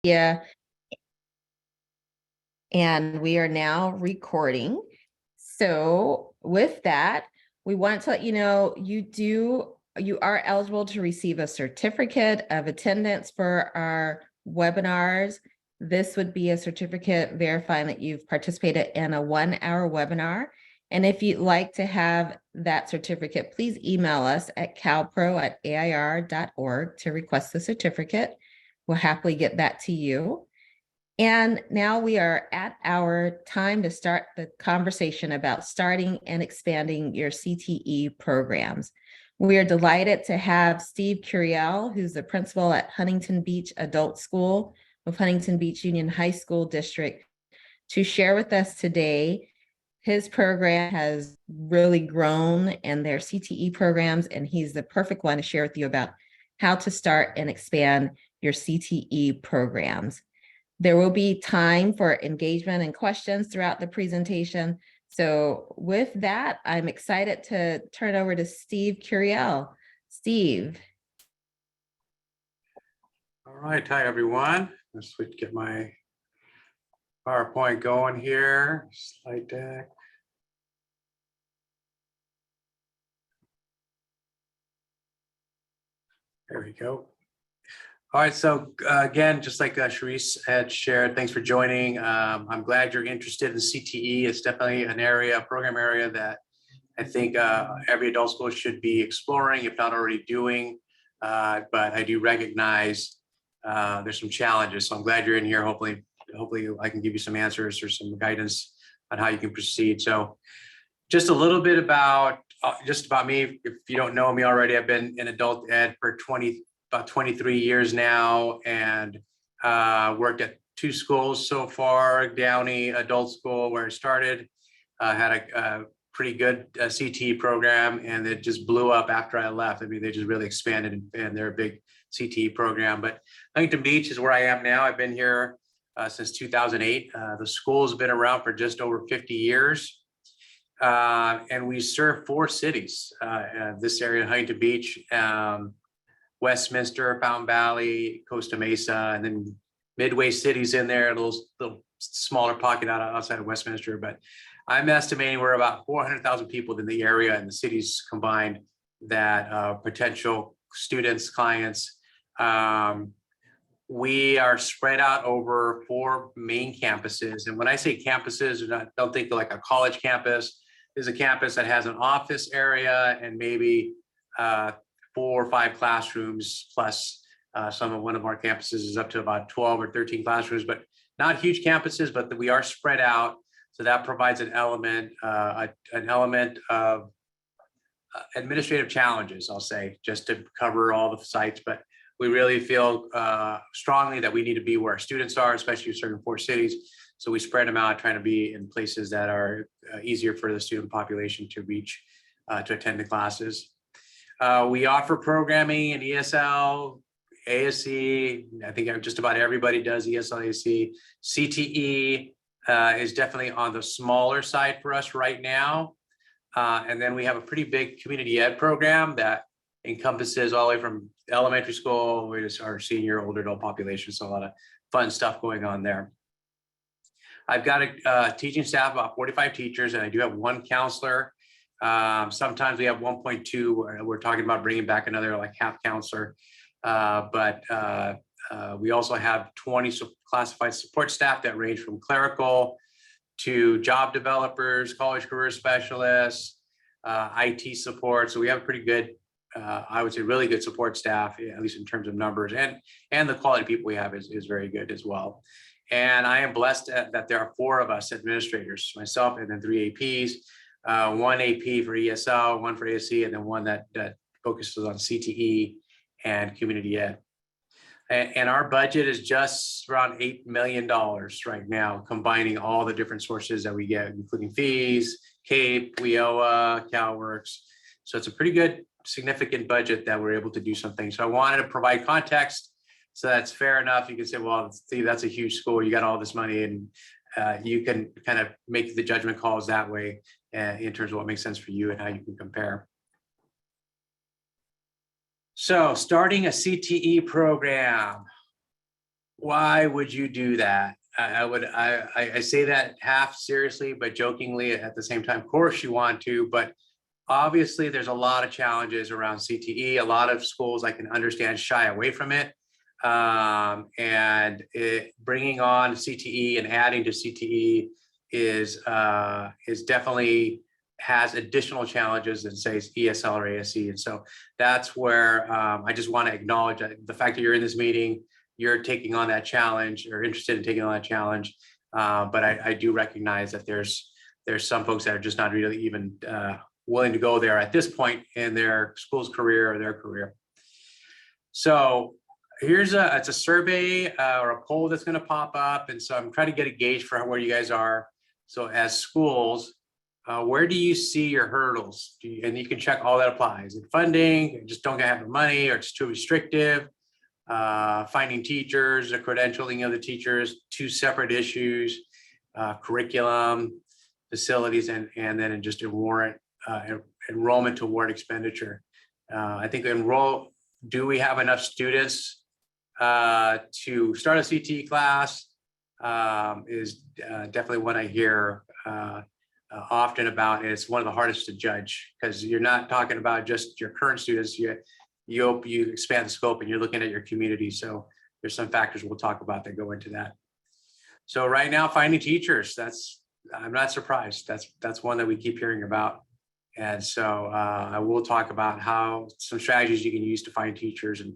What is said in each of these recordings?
Yeah, and we are now recording. So with that, we want to let you know you are eligible to receive a certificate of attendance for our webinars. This would be a certificate verifying that you've participated in a 1-hour webinar. And if you'd like to have that certificate, please email us at calpro@air.org to request the certificate. We'll happily get that to you. And now we are at our time to start the conversation about starting and expanding your CTE programs. We are delighted to have Steve Curiel, who's the principal at Huntington Beach Adult School of Huntington Beach Union High School District, to share with us today. His program has really grown in their CTE programs, and he's the perfect one to share with you about how to start and expand your CTE programs. There will be time for engagement and questions throughout the presentation. So with that, I'm excited to turn over to Steve Curiel. Steve. All right, hi everyone. Let's get my PowerPoint going here. Slide deck. There we go. All right, so again, just like Sharice had shared, thanks for joining. I'm glad you're interested in CTE. It's definitely a program area that I think every adult school should be exploring, if not already doing. But I do recognize there's some challenges. So I'm glad you're in here. Hopefully I can give you some answers or some guidance on how you can proceed. So just a little bit about me. If you don't know me already, I've been in adult ed for about 23 years now, and worked at 2 schools so far. Downey Adult School, where I started, had a pretty good CTE program, and it just blew up after I left. I mean, they just really expanded, and they're a big CTE program. But Huntington Beach is where I am now. I've been here since 2008. The school's been around for just over 50 years. And we serve 4 cities, this area, Huntington Beach, Westminster, Fountain Valley, Costa Mesa, and then Midway cities in there, a little smaller pocket outside of Westminster. But I'm estimating we're about 400,000 people in the area and the cities combined that potential students, clients. We are spread out over 4 main campuses. And when I say campuses, don't think like a college campus. There's a campus that has an office area and maybe 4 or 5 classrooms, plus one of our campuses is up to about 12 or 13 classrooms, but not huge campuses, but we are spread out. So that provides an element of administrative challenges, I'll say, just to cover all the sites. But we really feel strongly that we need to be where our students are, especially certain 4 cities. So we spread them out, trying to be in places that are easier for the student population to reach, to attend the classes. We offer programming in ESL, ASE. I think just about everybody does ESL, ASE. CTE is definitely on the smaller side for us right now. And then we have a pretty big community ed program that encompasses all the way from elementary school to our senior, older adult population. So a lot of fun stuff going on there. I've got a teaching staff, about 45 teachers, and I do have 1 counselor. Sometimes we have 1.2. We're talking about bringing back another like half counselor. But we also have 20 classified support staff that range from clerical to job developers, college career specialists, IT support. So we have a pretty good, I would say really good support staff, at least in terms of numbers, and the quality of people we have is very good as well. And I am blessed that there are 4 of us administrators, myself and then 3 APs, 1 AP for ESL, 1 for ASE, and then 1 that focuses on CTE and community ed. And our budget is just around $8 million right now, combining all the different sources that we get, including fees, CAPE, WIOA, CalWorks. So it's a pretty good, significant budget that we're able to do something. So I wanted to provide context. So that's fair enough. You can say, well, Steve, that's a huge school. You got all this money, and you can kind of make the judgment calls that way in terms of what makes sense for you and how you can compare. So starting a CTE program. Why would you do that? I say that half seriously, but jokingly at the same time. Of course you want to, but obviously there's a lot of challenges around CTE. A lot of schools, I can understand, shy away from it. Bringing on CTE and adding to CTE is definitely has additional challenges than say ESL or ASE. And so that's where I just want to acknowledge the fact that you're in this meeting, you're taking on that challenge or interested in taking on that challenge. But I do recognize that there's some folks that are just not really even willing to go there at this point in their school's career or their career. So here's it's a survey or a poll that's going to pop up. And so I'm trying to get a gauge for where you guys are. So as schools, where do you see your hurdles? And you can check all that applies. Is it funding, just don't have the money, or it's too restrictive? Finding teachers, the credentialing of the teachers, two separate issues, curriculum, facilities, and then just enrollment to warrant expenditure. I think do we have enough students to start a CTE class is definitely what I hear often about. And it's one of the hardest to judge because you're not talking about just your current students. You expand the scope and you're looking at your community. So there's some factors we'll talk about that go into that. So right now, finding teachers, I'm not surprised. That's one that we keep hearing about. And so I will talk about how some strategies you can use to find teachers and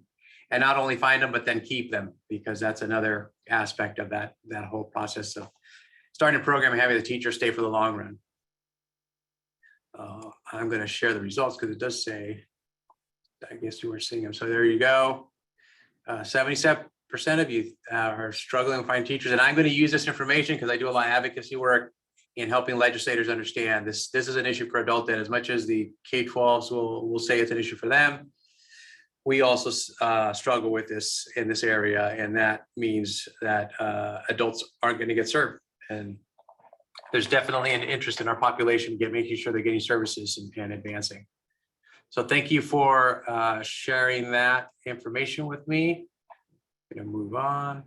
not only find them, but then keep them, because that's another aspect of that whole process of starting a program and having the teacher stay for the long run. I'm going to share the results because it does say, I guess you were seeing them. So there you go. 77% of you are struggling to find teachers. And I'm going to use this information because I do a lot of advocacy work in helping legislators understand this is an issue for adult ed. As much as the K-12s will say it's an issue for them, we also struggle with this in this area. And that means that adults aren't going to get served. And there's definitely an interest in our population making sure they're getting services and advancing. So thank you for sharing that information with me. I'm going to move on.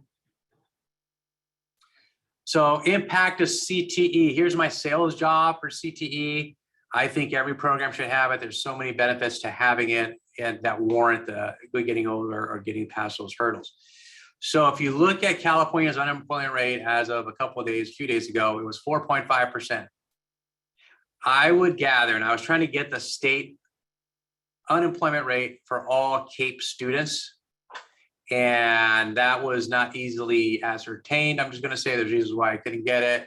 So impact of CTE. Here's my sales job for CTE. I think every program should have it. There's so many benefits to having it and that warrant getting older or getting past those hurdles. So if you look at California's unemployment rate as of a few days ago, it was 4.5%. I would gather, and I was trying to get the state unemployment rate for all CAPE students, and that was not easily ascertained. I'm just going to say there's reasons why I couldn't get it.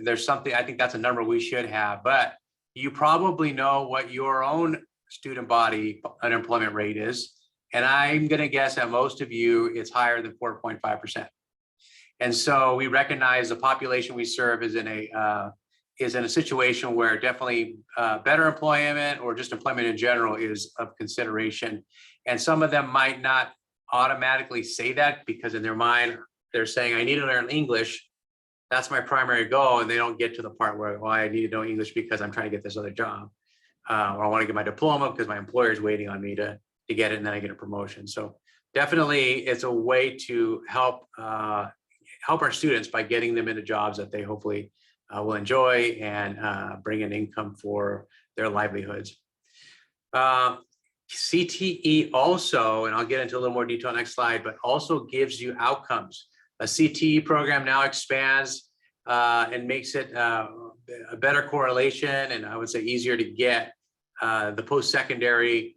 There's something, I think that's a number we should have, but you probably know what your own student body unemployment rate is. And I'm going to guess that most of you, it's higher than 4.5%. And so we recognize the population we serve is in a situation where definitely better employment or just employment in general is of consideration. And some of them might not automatically say that because in their mind, they're saying, I need to learn English. That's my primary goal. And they don't get to the part where, well, I need to know English because I'm trying to get this other job. Or I want to get my diploma because my employer is waiting on me to get it and then I get a promotion. So definitely it's a way to help our students by getting them into jobs that they hopefully will enjoy and bring an income for their livelihoods. CTE also, and I'll get into a little more detail next slide, but also gives you outcomes. A CTE program now expands and makes it a better correlation, and I would say easier to get the post-secondary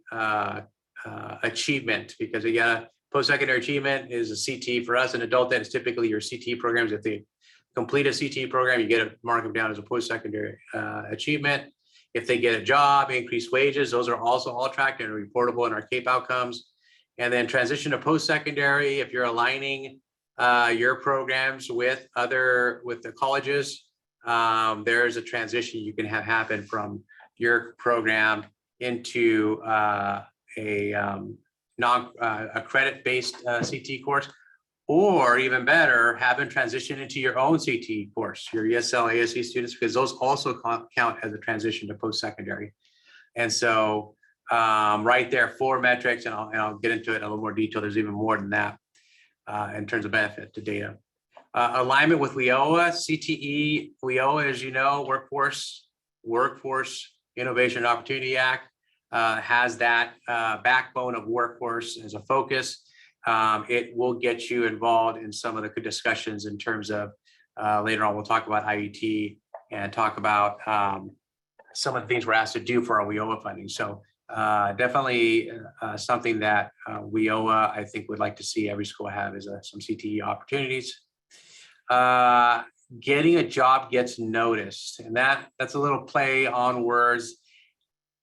achievement, because again, post-secondary achievement is a CTE for us in adult ed. It's typically your CTE programs. If they complete a CTE program, you get mark them down as a post-secondary achievement. If they get a job, increased wages, those are also all tracked and reportable in our CAPE outcomes. And then transition to post-secondary, if you're aligning your programs with the colleges, there's a transition you can have happen from your program into a credit-based CTE course, or even better, have them transition into your own CTE course, your ESL, ASE students, because those also count as a transition to post-secondary. And so right there, 4 metrics, and I'll get into it in a little more detail. There's even more than that. in terms of benefit to data. Alignment with WIOA, CTE, WIOA, as you know, Workforce Innovation and Opportunity Act has that backbone of workforce as a focus. It will get you involved in some of the discussions in terms of later on, we'll talk about IET and talk about some of the things we're asked to do for our WIOA funding. So definitely something that WIOA, I think, would like to see every school have is some CTE opportunities. Getting a job gets noticed, and that's a little play on words.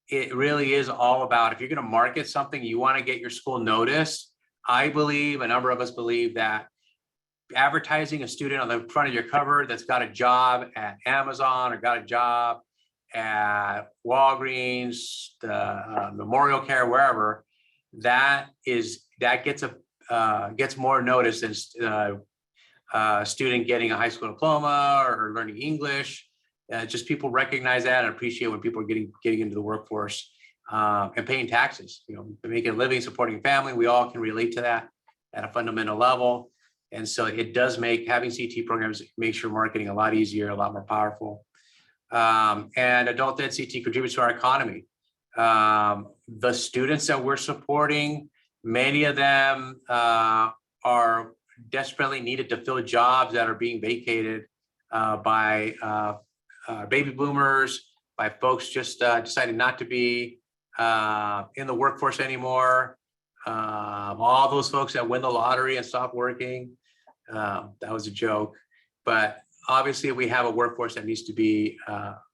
It really is all about, if you're going to market something, you want to get your school noticed. I believe, a number of us believe, that advertising a student on the front of your cover that's got a job at Amazon or got a job at Walgreens, the Memorial Care, wherever, that gets more notice than student getting a high school diploma or learning English. Just people recognize that and appreciate when people are getting into the workforce and paying taxes, making a living, supporting a family. We all can relate to that at a fundamental level. And so it does make having CTE programs makes your marketing a lot easier, a lot more powerful. And adult ed CTE contributes to our economy. The students that we're supporting, many of them are desperately needed to fill jobs that are being vacated by baby boomers, by folks just deciding not to be in the workforce anymore. All those folks that win the lottery and stop working. That was a joke. But obviously we have a workforce that needs to be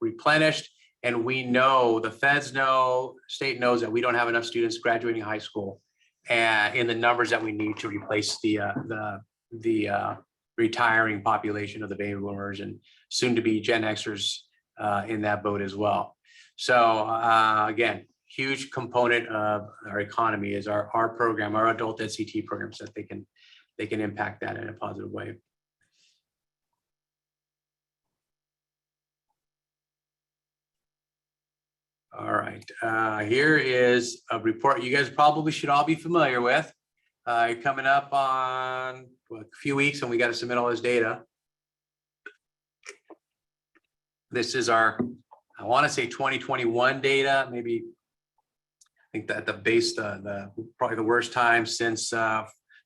replenished. And we know, the feds know, state knows that we don't have enough students graduating high school and in the numbers that we need to replace the retiring population of the baby boomers and soon to be Gen Xers in that boat as well. So again, huge component of our economy is our program, our adult ed CTE programs, that they can impact that in a positive way. All right, here is a report you guys probably should all be familiar with. Coming up on a few weeks, and we got to submit all this data. This is our, I want to say 2021 data, maybe. I think that the base, probably the worst time since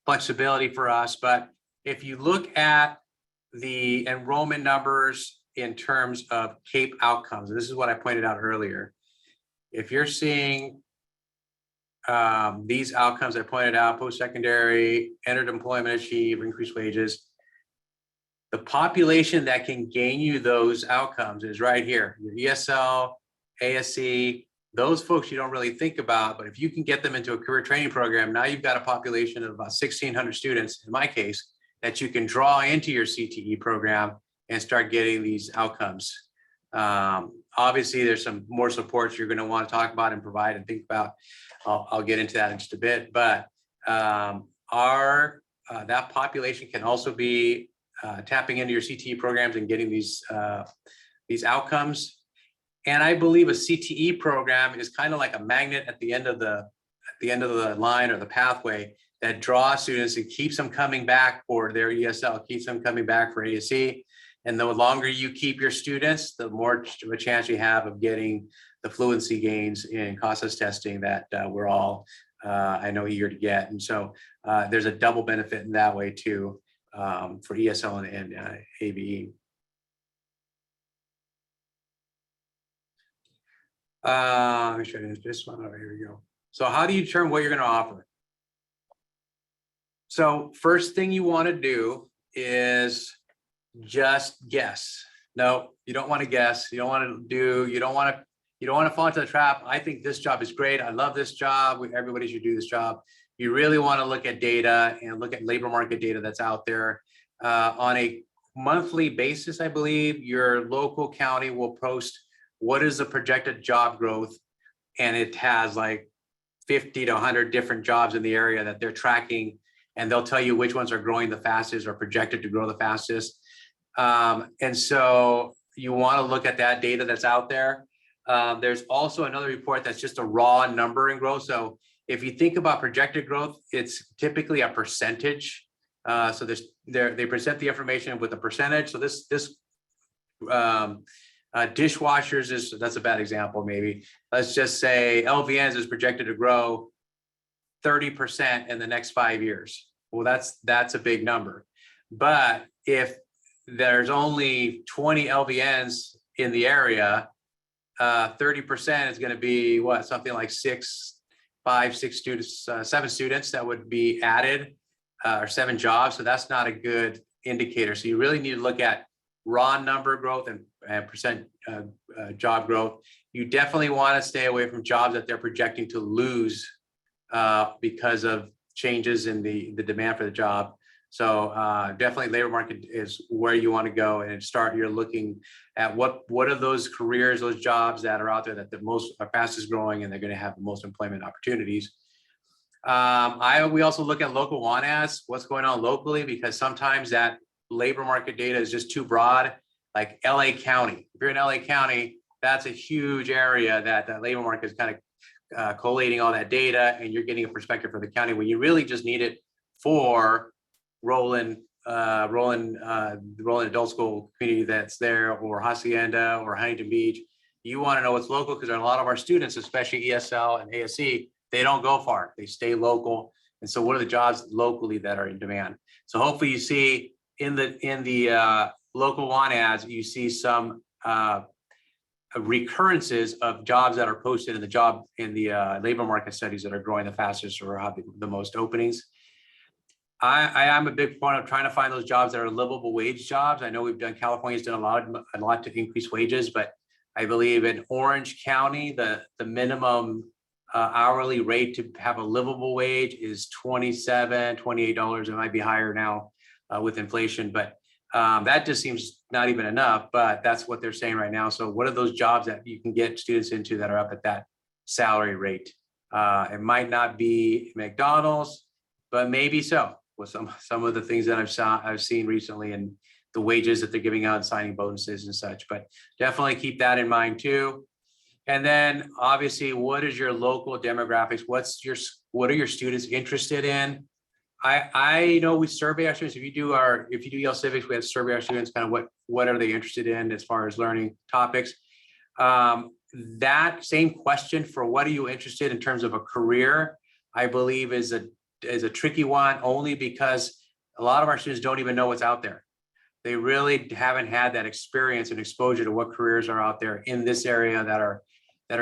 flexibility for us. But if you look at the enrollment numbers in terms of CAPE outcomes, and this is what I pointed out earlier. If you're seeing these outcomes I pointed out, post-secondary, entered employment, achieve, increased wages, the population that can gain you those outcomes is right here. Your ESL, ASC, those folks you don't really think about, but if you can get them into a career training program, now you've got a population of about 1,600 students, in my case, that you can draw into your CTE program and start getting these outcomes. Obviously, there's some more supports you're going to want to talk about and provide and think about. I'll get into that in just a bit, but that population can also be tapping into your CTE programs and getting these outcomes. And I believe a CTE program is kind of like a magnet at the end of the line or the pathway that draws students and keeps them coming back for their ESL, keeps them coming back for ASC. And the longer you keep your students, the more of a chance you have of getting the fluency gains in CASAS testing that we're all, I know, eager to get. And so there's a double benefit in that way too for ESL and ABE. Let me show you this one. Oh, here we go. So how do you determine what you're going to offer? So first thing you want to do is just guess. No, you don't want to guess. You don't want to fall into the trap. I think this job is great. I love this job. Everybody should do this job. You really want to look at data and look at labor market data that's out there. On a monthly basis, I believe your local county will post what is the projected job growth, and it has like 50 to 100 different jobs in the area that they're tracking, and they'll tell you which ones are growing the fastest or projected to grow the fastest. And so you want to look at that data that's out there. There's also another report that's just a raw number in growth. So if you think about projected growth, it's typically a percentage So they present the information with a percentage. So this dishwashers that's a bad example. Maybe let's just say LVNs is projected to grow 30% in the next 5 years. Well, that's a big number. But if there's only 20 LVNs in the area, 30% is going to be what, something like 5, 6 students, 7 students that would be added, or 7 jobs. So that's not a good indicator. So you really need to look at raw number growth and percent job growth. You definitely want to stay away from jobs that they're projecting to lose because of changes in the demand for the job. So definitely labor market is where you want to go and start. You're looking at what are those careers, those jobs that are out there that are fastest growing and they're going to have the most employment opportunities. We also look at local want ads, what's going on locally, because sometimes that labor market data is just too broad. Like LA County, if you're in LA County, that's a huge area that the labor market is kind of collating all that data, and you're getting a perspective for the county when you really just need it for Roland Adult School community that's there, or Hacienda or Huntington Beach. You want to know what's local because a lot of our students, especially ESL and ASC, they don't go far. They stay local. And so what are the jobs locally that are in demand? So hopefully you see in the local want ads, you see some recurrences of jobs that are posted in the labor market studies that are growing the fastest or have the most openings. I am a big fan of trying to find those jobs that are livable wage jobs. I know California's done a lot to increase wages, but I believe in Orange County, the minimum hourly rate to have a livable wage is $27, $28. It might be higher now with inflation, but that just seems not even enough, but that's what they're saying right now. So what are those jobs that you can get students into that are up at that salary rate? It might not be McDonald's, but maybe so, with some of the things that I've seen recently and the wages that they're giving out and signing bonuses and such, but definitely keep that in mind too. And then obviously, what is your local demographics? What are your students interested in? I know we survey our students. If you do Yale Civics, we have survey our students kind of what are they interested in as far as learning topics. That same question for what are you interested in terms of a career, I believe is a tricky one, only because a lot of our students don't even know what's out there. They really haven't had that experience and exposure to what careers are out there in this area that are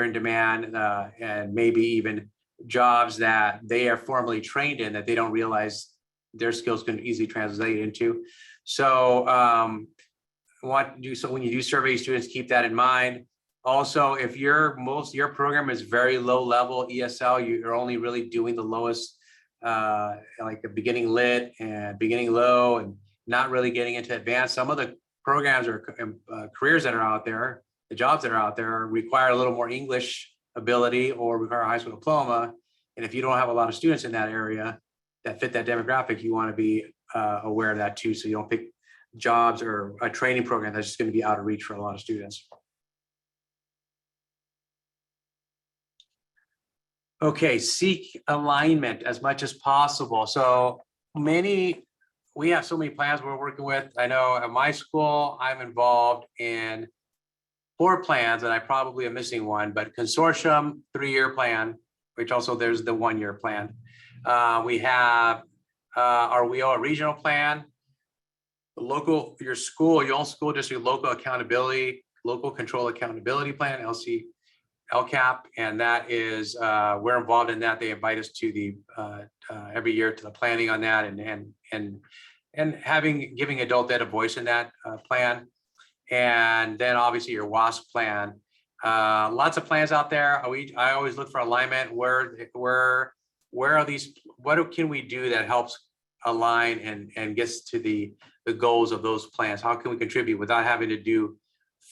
in demand, and maybe even jobs that they are formally trained in that they don't realize their skills can easily translate into. So when you do survey students, keep that in mind. Also, if your program is very low level ESL, you're only really doing the lowest, like a beginning lit and beginning low, and not really getting into advanced. Some of the programs or careers that are out there, the jobs that are out there, require a little more English ability or require a high school diploma. And if you don't have a lot of students in that area that fit that demographic, you want to be aware of that too. So you don't pick jobs or a training program that's just going to be out of reach for a lot of students. Okay, seek alignment as much as possible. So we have so many plans we're working with. I know at my school, I'm involved in 4 plans, and I probably am missing one, but consortium 3-year plan, which also there's the 1-year plan. We have our WEO regional plan, your own school district local control accountability plan, LCAP, and that is we're involved in that. They invite us to every year to the planning on that and giving adult ed a voice in that plan. And then obviously your WASP plan. Lots of plans out there. I always look for alignment. Where are these? What can we do that helps align and gets to the goals of those plans? How can we contribute without having to do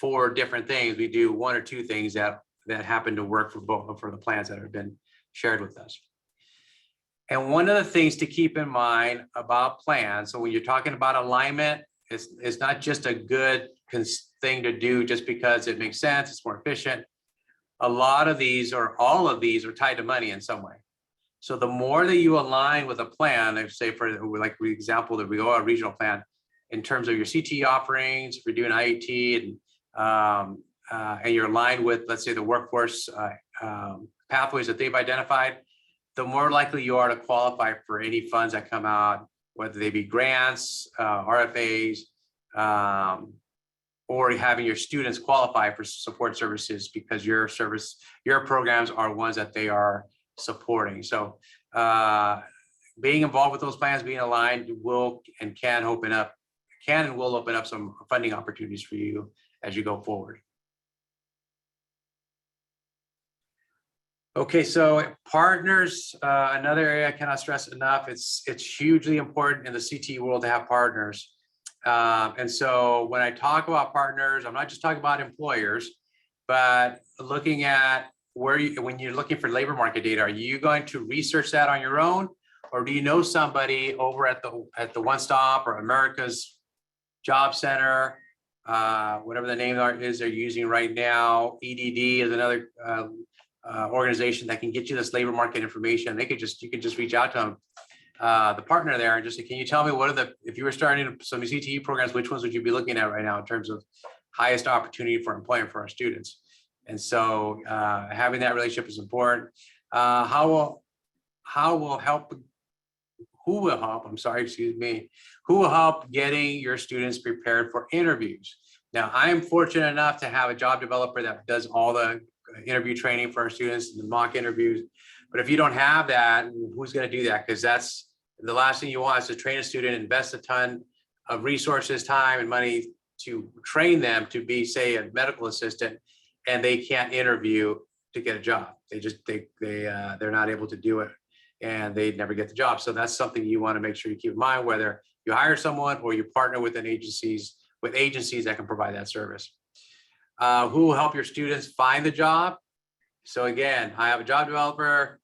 4 different things? We do 1 or 2 things that happen to work for the plans that have been shared with us. And one of the things to keep in mind about plans, so when you're talking about alignment, it's not just a good thing to do just because it makes sense, it's more efficient. A lot of these or all of these are tied to money in some way. So the more that you align with a plan, like say for like the example that we go a regional plan in terms of your CTE offerings, if you're doing IET and you're aligned with, let's say, the workforce pathways that they've identified, the more likely you are to qualify for any funds that come out, whether they be grants, RFAs, or having your students qualify for support services because your programs are ones that they are supporting. So being involved with those plans, being aligned will and can open up some funding opportunities for you as you go forward. Okay, so partners, another area I cannot stress enough. It's hugely important in the CTE world to have partners. And so when I talk about partners, I'm not just talking about employers, but looking at when you're looking for labor market data, are you going to research that on your own? Or do you know somebody over at the One Stop or America's Job Center, whatever the name is they're using right now? EDD is another organization that can get you this labor market information. You can just reach out to them, the partner there, and just say, can you tell me if you were starting some CTE programs, which ones would you be looking at right now in terms of highest opportunity for employment for our students? And so having that relationship is important. Who will help getting your students prepared for interviews? Now, I am fortunate enough to have a job developer that does all the interview training for our students, the mock interviews. But if you don't have that, who's going to do that? Because that's the last thing you want is to train a student, invest a ton of resources, time, and money to train them to be, say, a medical assistant, and they can't interview to get a job. They're not able to do it, and they never get the job. So that's something you want to make sure you keep in mind, whether you hire someone or you partner with agencies that can provide that service. Who will help your students find the job? So again, I have a job developer.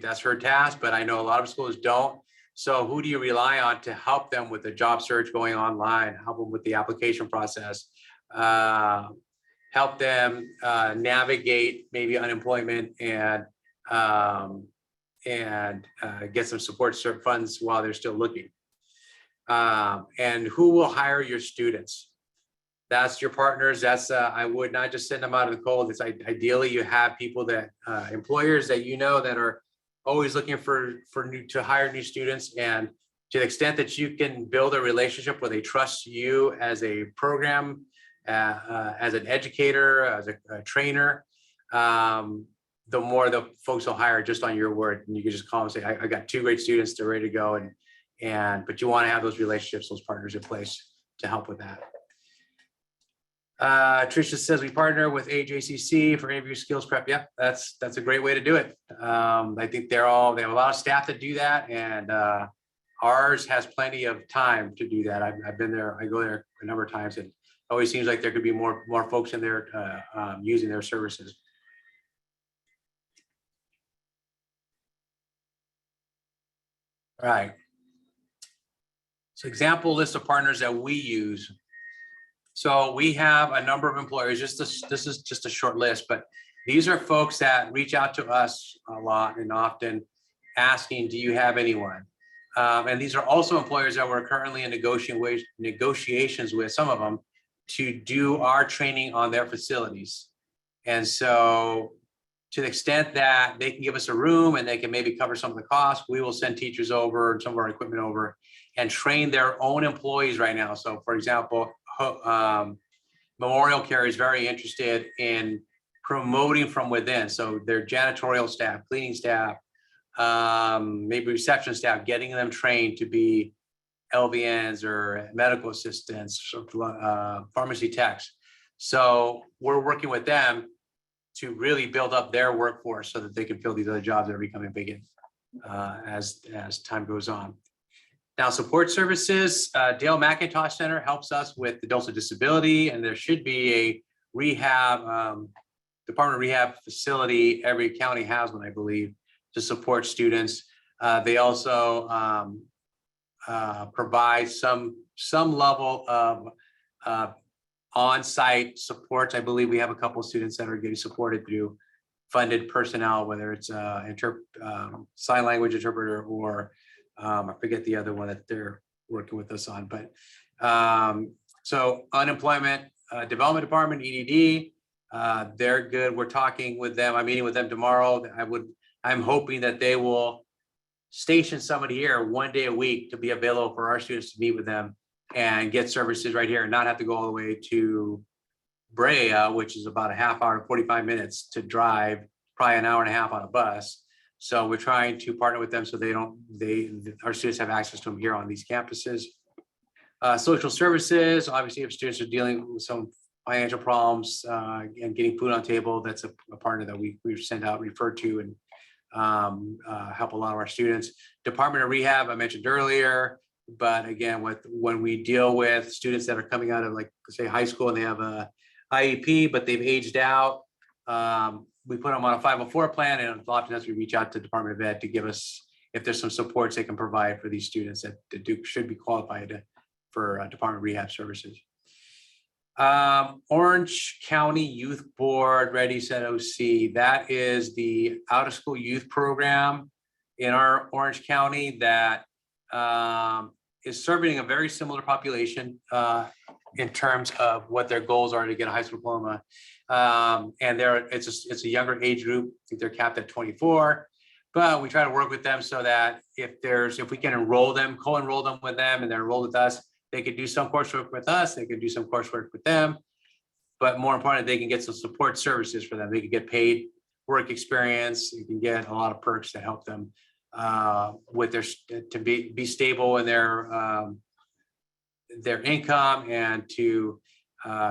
That's her task, but I know a lot of schools don't. So who do you rely on to help them with the job search going online, help them with the application process, help them navigate maybe unemployment and get some support funds while they're still looking? And who will hire your students? That's your partners. I would not just send them out in the cold. It's ideally you have people that employers that that are always looking to hire new students, and to the extent that you can build a relationship where they trust you as a program, as an educator, as a trainer, the more the folks will hire just on your word. And you can just call and say, I got 2 great students, they're ready to go, but you want to have those relationships, those partners in place to help with that. Tricia says we partner with AJCC for interview skills prep. Yeah, that's a great way to do it. I think they have a lot of staff that do that, and ours has plenty of time to do that. I've been there. I go there a number of times, and it always seems like there could be more folks in there using their services. All right. So example list of partners that we use. So we have a number of employers. This is just a short list, but these are folks that reach out to us a lot and often asking, do you have anyone? And these are also employers that we're currently in negotiations with, some of them, to do our training on their facilities. And so to the extent that they can give us a room and they can maybe cover some of the costs, we will send teachers over and some of our equipment over and train their own employees right now. So for example, Memorial Care is very interested in promoting from within. So their janitorial staff, cleaning staff, maybe reception staff, getting them trained to be LVNs or medical assistants, pharmacy techs. So we're working with them to really build up their workforce so that they can fill these other jobs that are becoming big as time goes on. Now, support services, Dale McIntosh Center helps us with adults with disability, and there should be a rehab, Department of Rehab facility. Every county has one, I believe, to support students. They also provide some level of on-site support. I believe we have a couple of students that are getting supported through funded personnel, whether it's sign language interpreter or I forget the other one that they're working with us on. But so unemployment development department, EDD, they're good. We're talking with them. I'm meeting with them tomorrow. I'm hoping that they will station somebody here 1 day a week to be available for our students to meet with them and get services right here and not have to go all the way to Brea, which is about a half hour to 45 minutes to drive, probably an hour and a half on a bus. So we're trying to partner with them so our students have access to them here on these campuses. Social services, obviously, if students are dealing with some financial problems and getting food on table, that's a partner that we send out, refer to, and help a lot of our students. Department of Rehab, I mentioned earlier, but again, when we deal with students that are coming out of, like, say, high school and they have a IEP, but they've aged out, we put them on a 504 plan, and oftentimes we reach out to Department of Ed to give us, if there's some supports they can provide for these students that should be qualified for Department of Rehab services. Orange County Youth Board Ready Set OC, that is the out of school youth program in our Orange County that is serving a very similar population in terms of what their goals are to get a high school diploma. And it's a younger age group. I think they're capped at 24, but we try to work with them so that if we can enroll them, co-enroll them with them, and they're enrolled with us, they could do some coursework with us, they could do some coursework with them, but more importantly, they can get some support services for them. They can get paid work experience. You can get a lot of perks that help them with to be stable in their income and to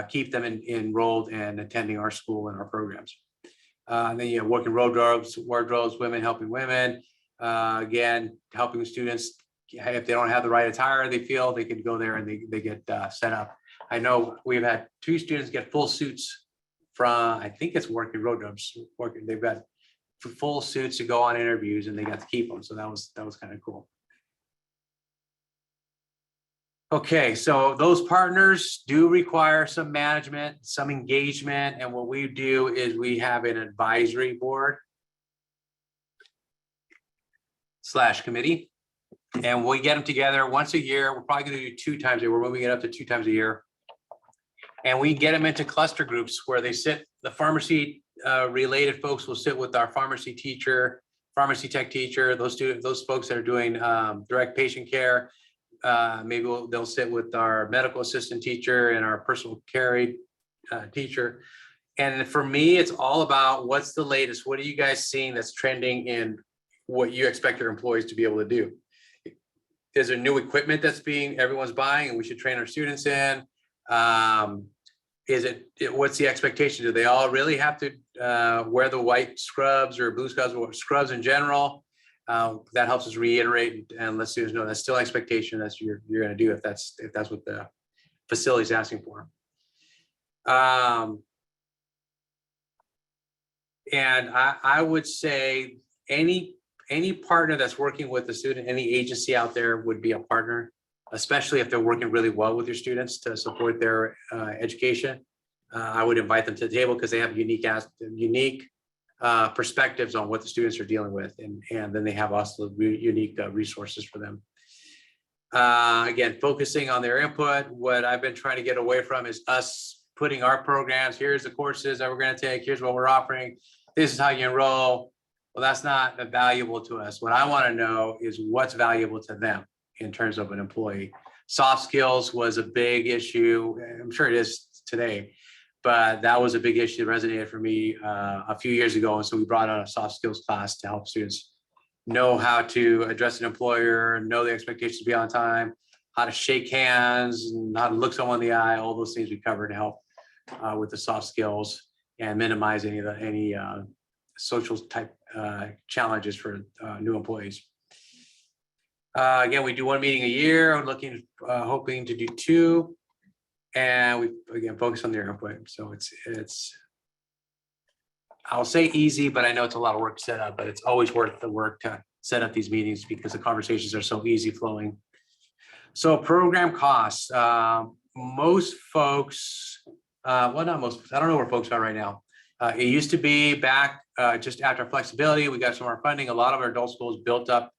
keep them enrolled and attending our school and our programs. And then you have working wardrobes, women helping women. Again, helping students. If they don't have the right attire, they feel they can go there and they get set up. I know we've had 2 students get full suits from, I think it's working wardrobes. They've got full suits to go on interviews, and they got to keep them. So that was kind of cool. Okay, so those partners do require some management, some engagement, and what we do is we have an advisory board / committee. And we get them together once a year. We're probably going to do 2 times a year. We're moving it up to 2 times a year. And we get them into cluster groups where they sit, the pharmacy related folks will sit with our pharmacy teacher, pharmacy tech teacher, those folks that are doing direct patient care. Maybe they'll sit with our medical assistant teacher and our personal care teacher. And for me, it's all about what's the latest. What are you guys seeing that's trending in what you expect your employees to be able to do? Is there new equipment that's everyone's buying and we should train our students in? What's the expectation? Do they all really have to wear the white scrubs or blue scrubs or scrubs in general? That helps us reiterate and let students know that's still expectation that you're going to do if that's what the facility is asking for. And I would say any partner that's working with the student, any agency out there would be a partner, especially if they're working really well with your students to support their education. I would invite them to the table because they have unique perspectives on what the students are dealing with, and then they have also unique resources for them. Again, focusing on their input. What I've been trying to get away from is us putting our programs. Here's the courses that we're going to take. Here's what we're offering. This is how you enroll. Well, that's not valuable to us. What I want to know is what's valuable to them in terms of an employee. Soft skills was a big issue. I'm sure it is today, but that was a big issue that resonated for me a few years ago. And so we brought on a soft skills class to help students know how to address an employer, know the expectations to be on time, how to shake hands, and how to look someone in the eye. All those things we covered to help with the soft skills and minimize any social type challenges for new employees. Again, we do 1 meeting a year. I'm hoping to do 2, and we again focus on their input. So it's I'll say easy, but I know it's a lot of work to set up. But it's always worth the work to set up these meetings because the conversations are so easy flowing. So program costs. Most folks, well, not most. I don't know where folks are right now. It used to be back just after flexibility, we got some more funding. A lot of our adult schools built up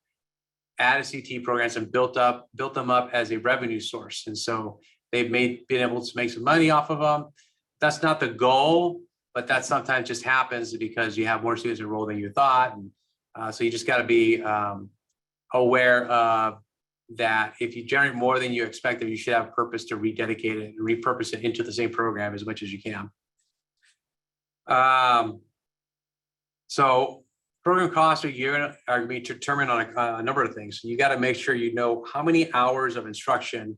added CTE programs and built them up as a revenue source. And so they've been able to make some money off of them. That's not the goal, but that sometimes just happens because you have more students enrolled than you thought. And so you just got to be aware of that. If you generate more than you expected, you should have a purpose to rededicate it and repurpose it into the same program as much as you can. So program costs are going to be determined on a number of things. You got to make sure you know how many hours of instruction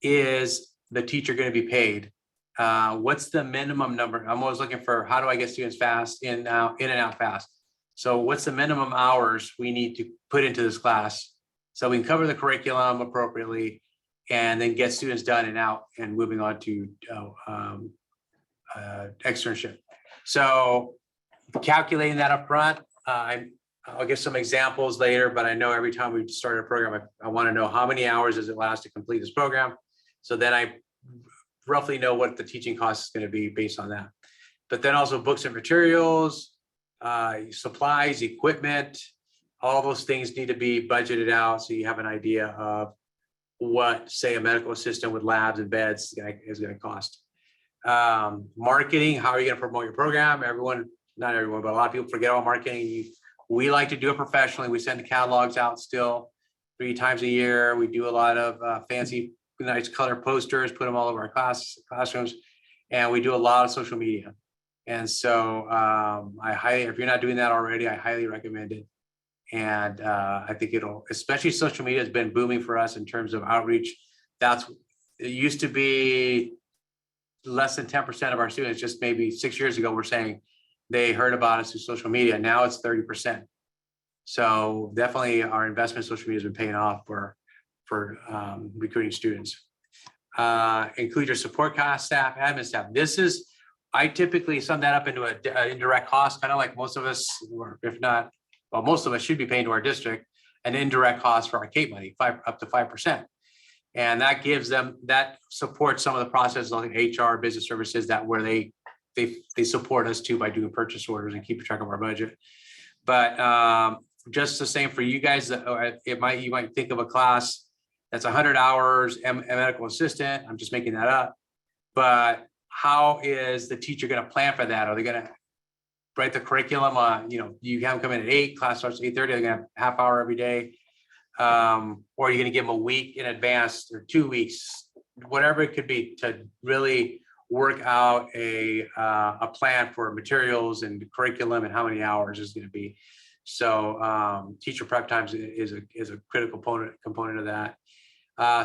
is the teacher going to be paid. What's the minimum number? I'm always looking for how do I get students fast in and out fast. So what's the minimum hours we need to put into this class so we can cover the curriculum appropriately and then get students done and out and moving on to externship. So calculating that up front, I'll give some examples later, but I know every time we start a program, I want to know how many hours does it last to complete this program. So then I roughly know what the teaching cost is going to be based on that. But then also books and materials, supplies, equipment, all those things need to be budgeted out so you have an idea of what, say, a medical assistant with labs and beds is going to cost. Marketing, how are you going to promote your program? Not everyone, but a lot of people forget about marketing. We like to do it professionally. We send the catalogs out still 3 times a year. We do a lot of fancy, nice color posters, put them all over our classrooms, and we do a lot of social media. And so if you're not doing that already, I highly recommend it. And I think especially social media has been booming for us in terms of outreach. It used to be less than 10% of our students, just maybe 6 years ago, were saying they heard about us through social media. Now it's 30%. So definitely our investment in social media has been paying off for recruiting students. Include your support cost, staff, admin staff. I typically sum that up into an indirect cost, kind of like most of us, or if not, well, most of us should be paying to our district an indirect cost for our CAPE money, up to 5%. And that supports some of the processes like HR, business services, where they support us too by doing purchase orders and keeping track of our budget. But just the same for you guys, you might think of a class that's 100 hours, a medical assistant. I'm just making that up. But how is the teacher going to plan for that? Are they going to write the curriculum? You have them come in at 8, class starts at 8:30. They're going to have half hour every day. Or are you going to give them a week in advance or 2 weeks, whatever it could be, to really work out a plan for materials and curriculum and how many hours is going to be. So teacher prep times is a critical component of that.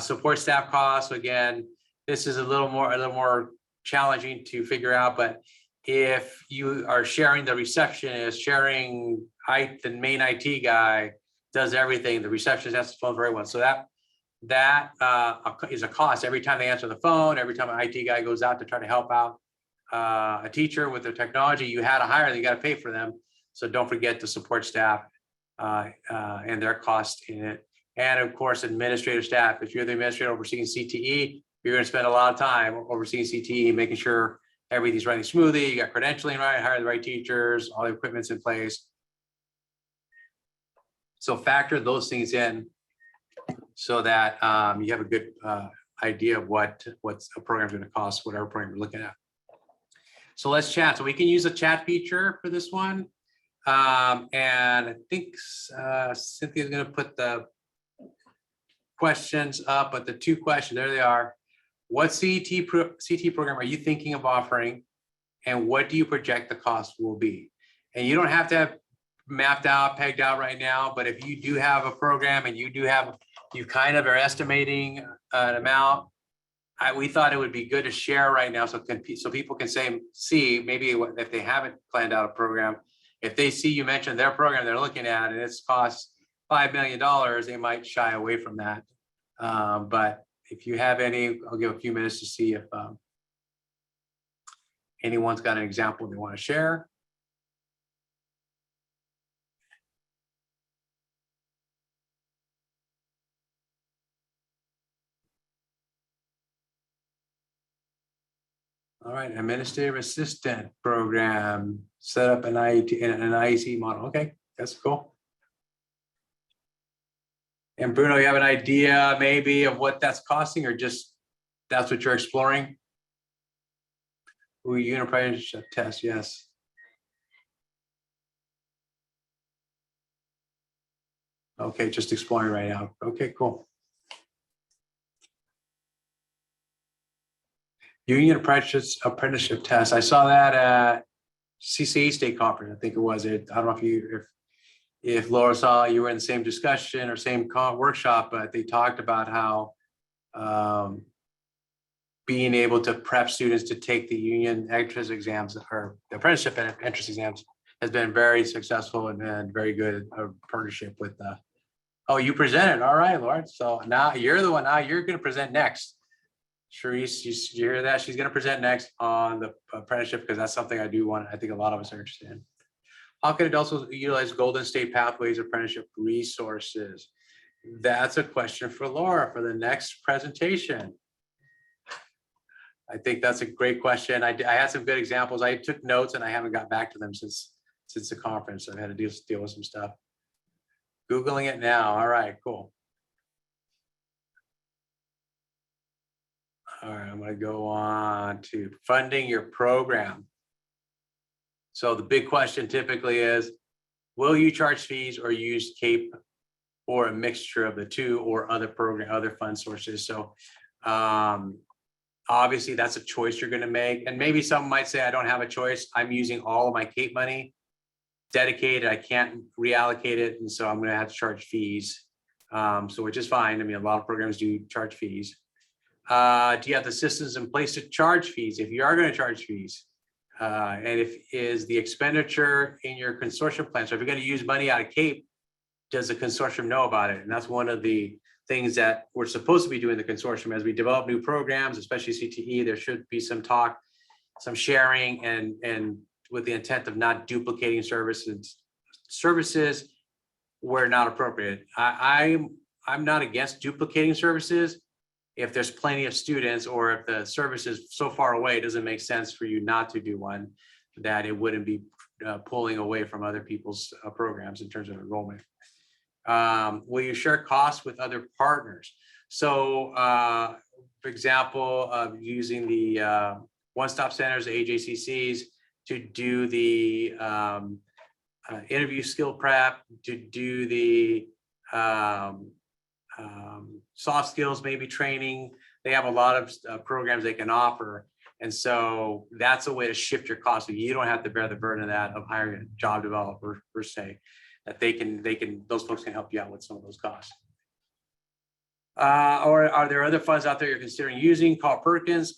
Support staff costs, again, this is a little more challenging to figure out, but if you are sharing the receptionist, the main IT guy does everything, the receptionist has to phone for everyone. So that is a cost every time they answer the phone, every time an IT guy goes out to try to help out a teacher with their technology. You had to hire them, you got to pay for them. So don't forget the support staff and their cost in it. And of course, administrative staff. If you're the administrator overseeing CTE, you're going to spend a lot of time overseeing CTE, making sure everything's running smoothly, you got credentialing right, hire the right teachers, all the equipment's in place. So factor those things in so that you have a good idea of what a program's going to cost, whatever program you're looking at. So let's chat. So we can use a chat feature for this one. And I think Cynthia's going to put the questions up, but the 2 questions, there they are. What CTE program are you thinking of offering? And what do you project the cost will be? And you don't have to have mapped out, pegged out right now, but if you do have a program and you kind of are estimating an amount, we thought it would be good to share right now so people can see maybe if they haven't planned out a program, if they see you mention their program they're looking at and it's cost $5 million, they might shy away from that. But if you have any, I'll give a few minutes to see if anyone's got an example they want to share. All right, administrative assistant program, set up an IEC model. Okay, that's cool. And Bruno, you have an idea maybe of what that's costing, or just that's what you're exploring? Ooh, apprenticeship test, yes. Okay, just exploring right now. Okay, cool. Union apprenticeship test. I saw that at CCE State Conference. I think it was. I don't know if Laura saw you were in the same discussion or same workshop, but they talked about how being able to prep students to take the union entrance exams or the apprenticeship entrance exams has been very successful and very good partnership with. Oh, you presented. All right, Laura. So now you're the one. Now you're going to present next. Sharice, you hear that? She's going to present next on the apprenticeship because that's something I do want. I think a lot of us are interested in. How can adults utilize Golden State Pathways apprenticeship resources? That's a question for Laura for the next presentation. I think that's a great question. I had some good examples. I took notes and I haven't got back to them since the conference. I've had to deal with some stuff. Googling it now. All right, cool. All right, I'm going to go on to funding your program. So the big question typically is, will you charge fees or use CAPE or a mixture of the two or other fund sources? So obviously that's a choice you're going to make. And maybe some might say, I don't have a choice. I'm using all of my CAPE money dedicated. I can't reallocate it. And so I'm going to have to charge fees. So which is fine. I mean, a lot of programs do charge fees. Do you have the systems in place to charge fees if you are going to charge fees? And if is the expenditure in your consortium plan? So if you're going to use money out of CAPE, does the consortium know about it? And that's one of the things that we're supposed to be doing in the consortium as we develop new programs, especially CTE. There should be some talk, some sharing, and with the intent of not duplicating services where not appropriate. I'm not against duplicating services. If there's plenty of students or if the service is so far away, it doesn't make sense for you not to do one, that it wouldn't be pulling away from other people's programs in terms of enrollment. Will you share costs with other partners? So, for example, using the one-stop centers, the AJCCs, to do the interview skill prep, to do the soft skills, maybe training. They have a lot of programs they can offer. And so that's a way to shift your costs. So you don't have to bear the burden of that, of hiring a job developer per se, that those folks can help you out with some of those costs. Or are there other funds out there you're considering using? Carl Perkins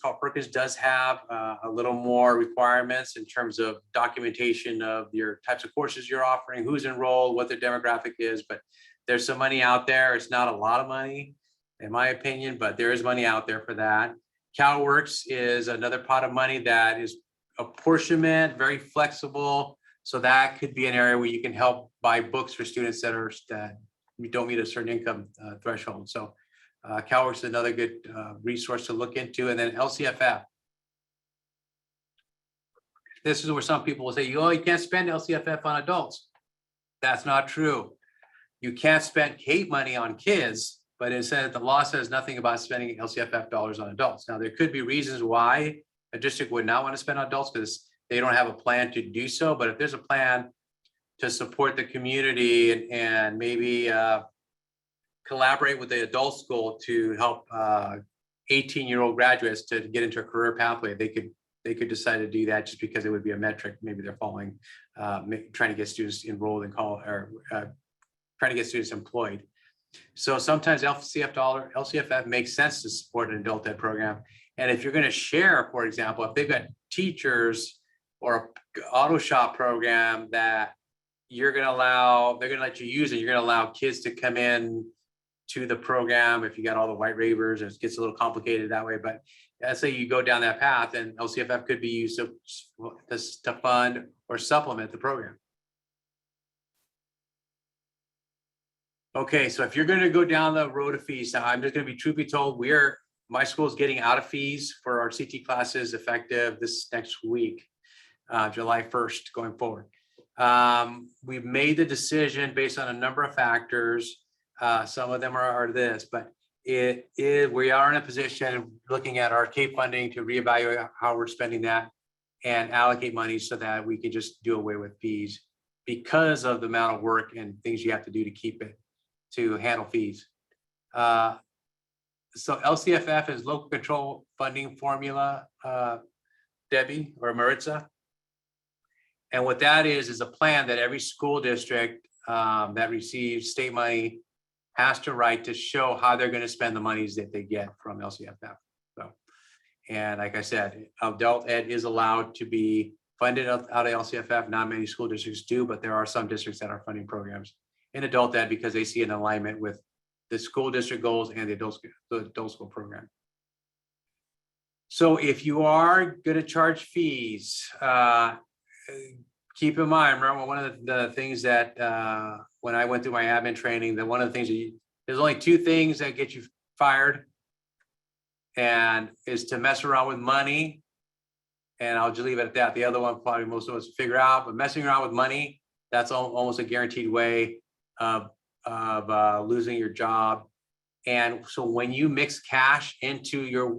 does have a little more requirements in terms of documentation of your types of courses you're offering, who's enrolled, what their demographic is, but there's some money out there. It's not a lot of money, in my opinion, but there is money out there for that. CalWorks is another pot of money that is apportionment, very flexible. So that could be an area where you can help buy books for students that don't meet a certain income threshold. So CalWorks is another good resource to look into. And then LCFF. This is where some people will say, you can't spend LCFF on adults. That's not true. You can't spend CAPE money on kids, but it said the law says nothing about spending LCFF dollars on adults. Now, there could be reasons why a district would not want to spend on adults because they don't have a plan to do so. But if there's a plan to support the community and maybe collaborate with the adult school to help 18-year-old graduates to get into a career pathway, they could decide to do that just because it would be a metric. Maybe they're following, trying to get students enrolled in college or trying to get students employed. So sometimes LCFF makes sense to support an adult ed program. And if you're going to share, for example, if they've got teachers or an auto shop program that they're going to let you use, and you're going to allow kids to come in to the program. If you got all the white ravers, it gets a little complicated that way. But let's say you go down that path, and LCFF could be used to fund or supplement the program. Okay, so if you're going to go down the road of fees, now I'm just going to be truth be told, my school is getting out of fees for our CT classes effective this next week, July 1st going forward. We've made the decision based on a number of factors. Some of them are this, but we are in a position looking at our CAPE funding to reevaluate how we're spending that and allocate money so that we can just do away with fees because of the amount of work and things you have to do to keep it, to handle fees. So LCFF is local control funding formula, Debbie or Maritza. And what that is a plan that every school district that receives state money has to write to show how they're going to spend the monies that they get from LCFF. So, and like I said, adult ed is allowed to be funded out of LCFF. Not many school districts do, but there are some districts that are funding programs in adult ed because they see an alignment with the school district goals and the adult school program. So if you are going to charge fees, keep in mind, remember one of the things that when I went through my admin training, that one of the things that there's only two things that get you fired, and is to mess around with money. And I'll just leave it at that. The other one probably most of us figure out, but messing around with money, that's almost a guaranteed way of losing your job. And so when you mix cash into your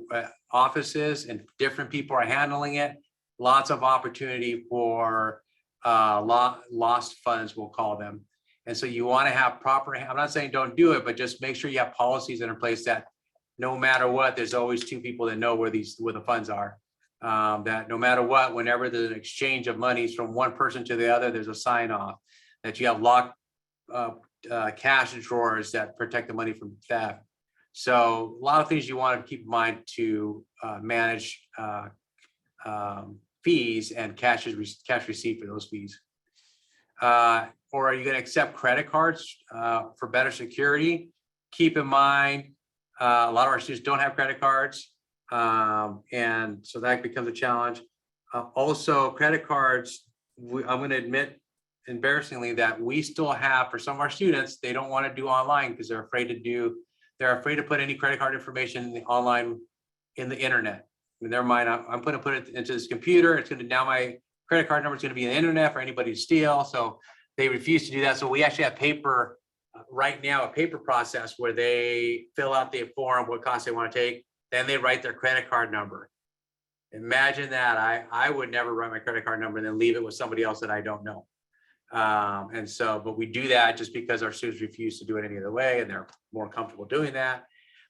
offices and different people are handling it, lots of opportunity for lost funds, we'll call them. And so you want to have proper, I'm not saying don't do it, but just make sure you have policies that are in place that no matter what, there's always two people that know where the funds are. That no matter what, whenever there's an exchange of monies from one person to the other, there's a sign off, that you have locked cash drawers that protect the money from theft. So a lot of things you want to keep in mind to manage fees and cash received for those fees. Or are you going to accept credit cards for better security? Keep in mind, a lot of our students don't have credit cards. And so that becomes a challenge. Also, credit cards, I'm going to admit embarrassingly that we still have, for some of our students, they don't want to do online because they're afraid to put any credit card information online in the internet. In their mind, I'm going to put it into this computer. It's going to, now my credit card number is going to be in the internet for anybody to steal. So they refuse to do that. So we actually have paper right now, a paper process where they fill out the form, what costs they want to take. Then they write their credit card number. Imagine that. I would never write my credit card number and then leave it with somebody else that I don't know. And so, but we do that just because our students refuse to do it any other way and they're more comfortable doing that.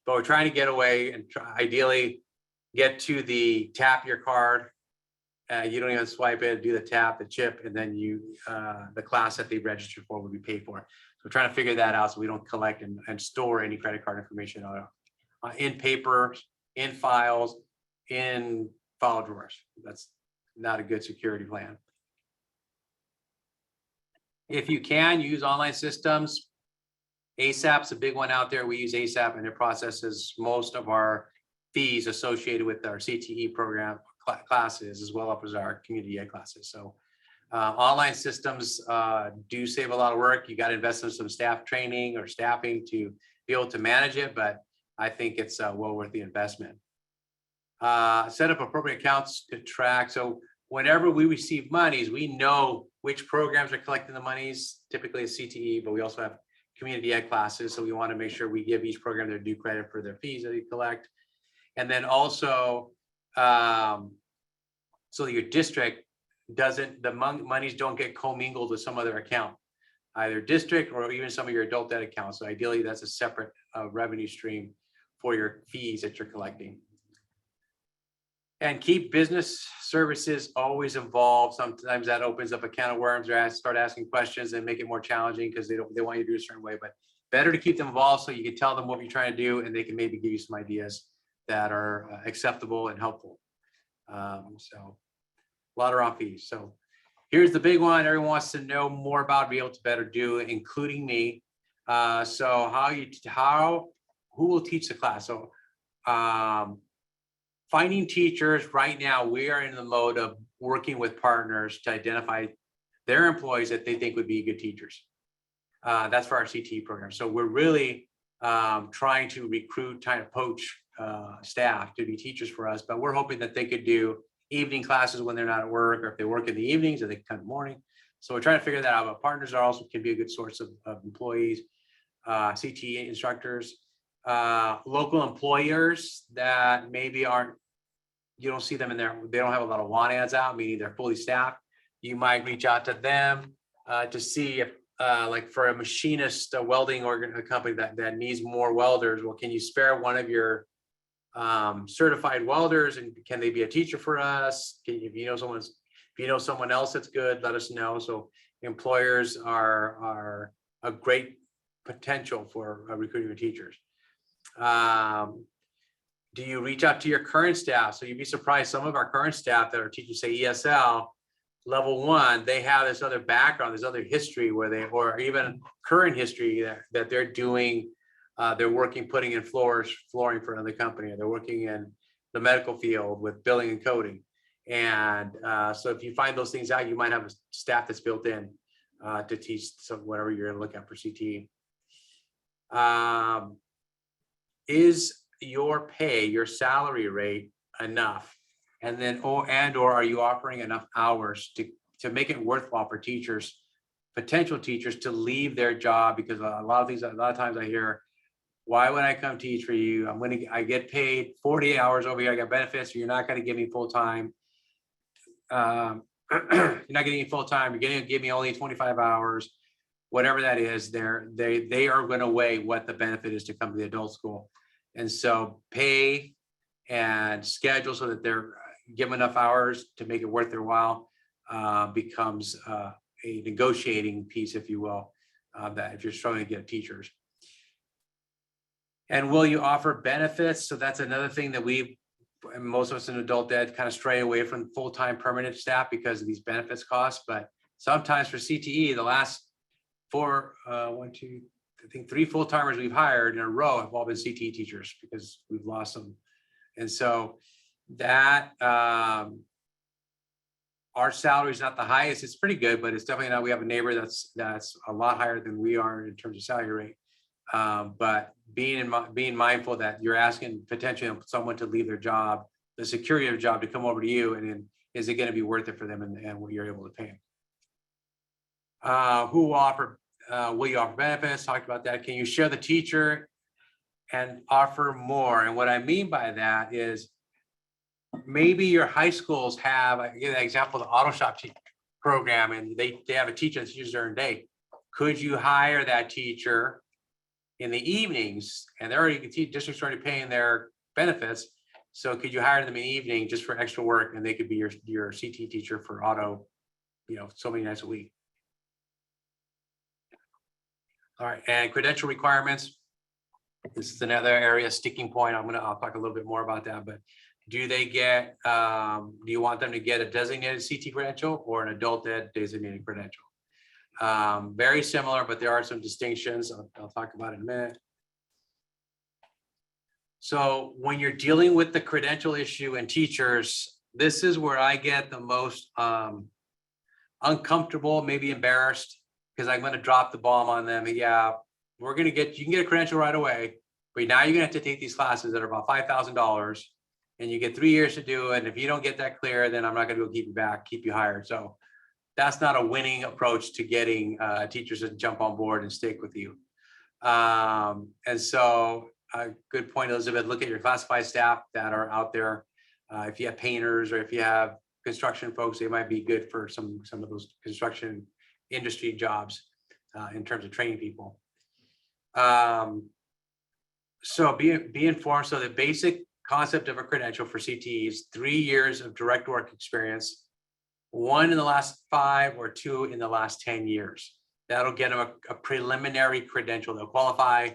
But we're trying to get away and ideally get to the tap your card. You don't even swipe it, do the tap, the chip, and then the class that they registered for will be paid for. So we're trying to figure that out so we don't collect and store any credit card information in paper, in files, in file drawers. That's not a good security plan. If you can, use online systems. ASAP's a big one out there. We use ASAP and it processes most of our fees associated with our CTE program classes, as well as our community ed classes. So online systems do save a lot of work. You got to invest in some staff training or staffing to be able to manage it, but I think it's well worth the investment. Set up appropriate accounts to track. So whenever we receive monies, we know which programs are collecting the monies, typically it's CTE, but we also have community ed classes. So we want to make sure we give each program their due credit for their fees that they collect. And then also, so your district the monies don't get commingled with some other account, either district or even some of your adult ed accounts. So ideally that's a separate revenue stream for your fees that you're collecting. And keep business services always involved. Sometimes that opens up a can of worms or start asking questions and make it more challenging because they want you to do a certain way, but better to keep them involved so you can tell them what you're trying to do and they can maybe give you some ideas that are acceptable and helpful. So a lot around fees. So here's the big one everyone wants to know more about, be able to better do, including me. So who will teach the class? So finding teachers right now, we are in the mode of working with partners to identify their employees that they think would be good teachers. That's for our CTE program. So we're really trying to recruit, trying to poach staff to be teachers for us, but we're hoping that they could do evening classes when they're not at work, or if they work in the evenings, or they can come in the morning. So we're trying to figure that out. But partners are also can be a good source of employees, CTE instructors, local employers that maybe aren't, you don't see them in there, they don't have a lot of want ads out, meaning they're fully staffed. You might reach out to them to see if, like for a machinist, a welding a company that needs more welders, well, can you spare one of your certified welders, and can they be a teacher for us? If you know someone else that's good, let us know. So employers are a great potential for recruiting teachers. Do you reach out to your current staff? So you'd be surprised, some of our current staff that are teaching, say ESL level 1, they have this other background, this other history where they, or even current history that they're doing. They're working, putting in flooring for another company, or they're working in the medical field with billing and coding. And so if you find those things out, you might have a staff that's built in to teach whatever you're going to look at for CTE. Is your pay, your salary rate enough? And then, or are you offering enough hours to make it worthwhile for teachers, potential teachers, to leave their job? Because a lot of times I hear, why would I come teach for you? I get paid 40 hours over here. I got benefits. You're not going to give me full time. You're not getting me full time. You're going to give me only 25 hours, whatever that is. They are going to weigh what the benefit is to come to the adult school. And so pay and schedule so that they're given enough hours to make it worth their while becomes a negotiating piece, if you will, that if you're struggling to get teachers. And will you offer benefits? So that's another thing that most of us in adult ed kind of stray away from full-time permanent staff because of these benefits costs. But sometimes for CTE, the last I think 3 full-timers we've hired in a row have all been CTE teachers because we've lost them. And so that our salary is not the highest. It's pretty good, but it's definitely not. We have a neighbor that's a lot higher than we are in terms of salary rate. But being mindful that you're asking potentially someone to leave their job, the security of a job, to come over to you, and then is it going to be worth it for them and what you're able to pay them? Will you offer benefits? Talked about that. Can you share the teacher and offer more? And what I mean by that is maybe your high schools have, I give an example, the auto shop program, and they have a teacher that teaches during the day. Could you hire that teacher in the evenings? And they're already, district's already paying their benefits. So could you hire them in the evening just for extra work, and they could be your CT teacher for auto, so many nights a week. All right, and credential requirements. This is another area, sticking point. I'll talk a little bit more about that, but do you want them to get a designated CT credential or an adult ed designated credential? Very similar, but there are some distinctions. I'll talk about it in a minute. So when you're dealing with the credential issue and teachers, this is where I get the most uncomfortable, maybe embarrassed, because I'm going to drop the bomb on them. Yeah, you can get a credential right away, but now you're going to have to take these classes that are about $5,000, and you get 3 years to do it. And if you don't get that clear, then I'm not going to go keep you hired. So that's not a winning approach to getting teachers to jump on board and stick with you. And so good point, Elizabeth. Look at your classified staff that are out there. If you have painters or if you have construction folks, they might be good for some of those construction industry jobs in terms of training people. So be informed. So the basic concept of a credential for CTE is 3 years of direct work experience, 1 in the last 5 or 2 in the last 10 years. That'll get them a preliminary credential. They'll qualify.